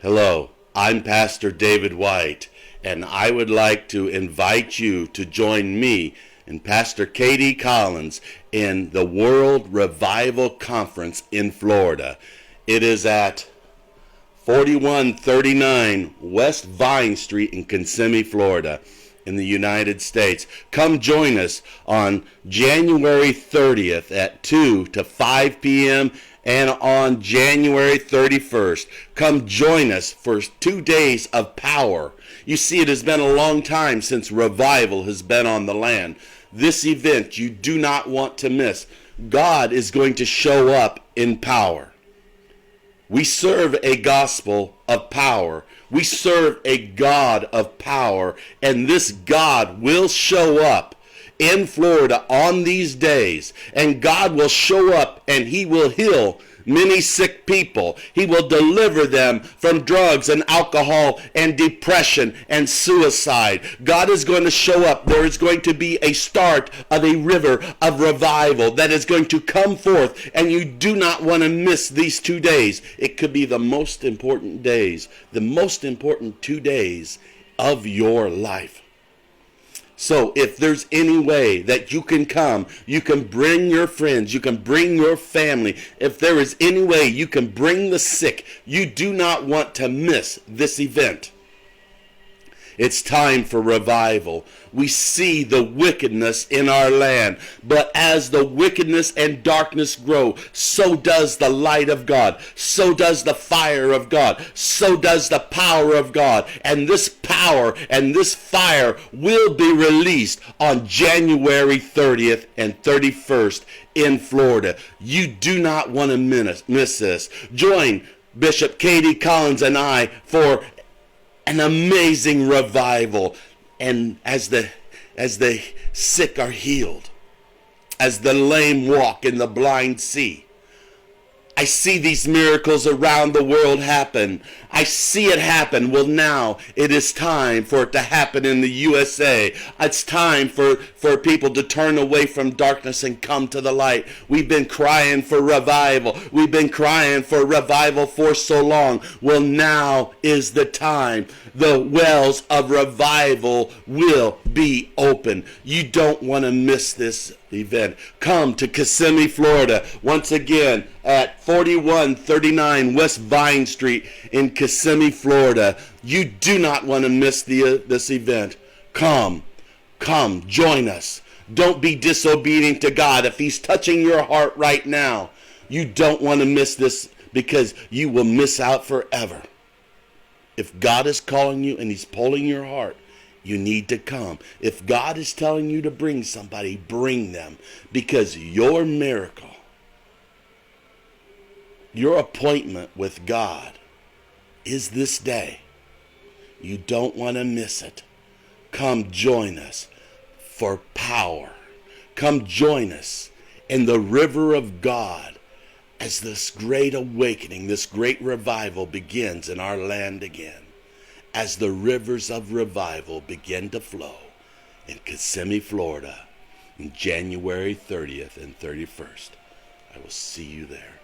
Hello, I'm Pastor David White, and I would like to invite you to join me and Pastor Katie Collins in the World Revival Conference in Florida. It is at 4139 West Vine Street in Kissimmee, Florida, in the United States. Come join us on January 30th at 2 to 5 p.m. and on January 31st. Come join us for 2 days of power. You see, it has been a long time since revival has been on the land. This event you do not want to miss. God is going to show up in power. We serve a gospel of power. We serve a God of power, and this God will show up in Florida on these days, and God will show up and he will heal many sick people. He will deliver them from drugs and alcohol and depression and suicide. God is going to show up. There is going to be a start of a river of revival that is going to come forth, and you do not want to miss these 2 days. It could be the most important days, the most important 2 days of your life. So if there's any way that you can come, you can bring your friends, you can bring your family. If there is any way you can bring the sick, you do not want to miss this event. It's time for revival. We see the wickedness in our land, but as the wickedness and darkness grow, so does the light of God, so does the fire of God, so does the power of God. And this power and this fire will be released on January 30th and 31st in Florida. You do not want to miss this. Join Bishop Katie Collins and I for an amazing revival, and as the sick are healed, as the lame walk and the blind see. I see these miracles around the world happen. I see it happen. Well, now it is time for it to happen in the USA. It's time for people to turn away from darkness and come to the light. We've been crying for revival. We've been crying for revival for so long. Well, now is the time. The wells of revival will be open. You don't want to miss this event. Come to Kissimmee, Florida, once again at 4139 West Vine Street in Kissimmee, Florida. You do not want to miss this event. Come, join us. Don't be disobedient to God. If he's touching your heart right now, you don't want to miss this, because you will miss out forever. If God is calling you and he's pulling your heart, you need to come. If God is telling you to bring somebody, bring them, because your miracle, your appointment with God is this day. You don't want to miss it. Come join us for power. Come join us in the river of God as this great awakening, this great revival begins in our land again. As the rivers of revival begin to flow in Kissimmee, Florida, in January 30th and 31st. I will see you there.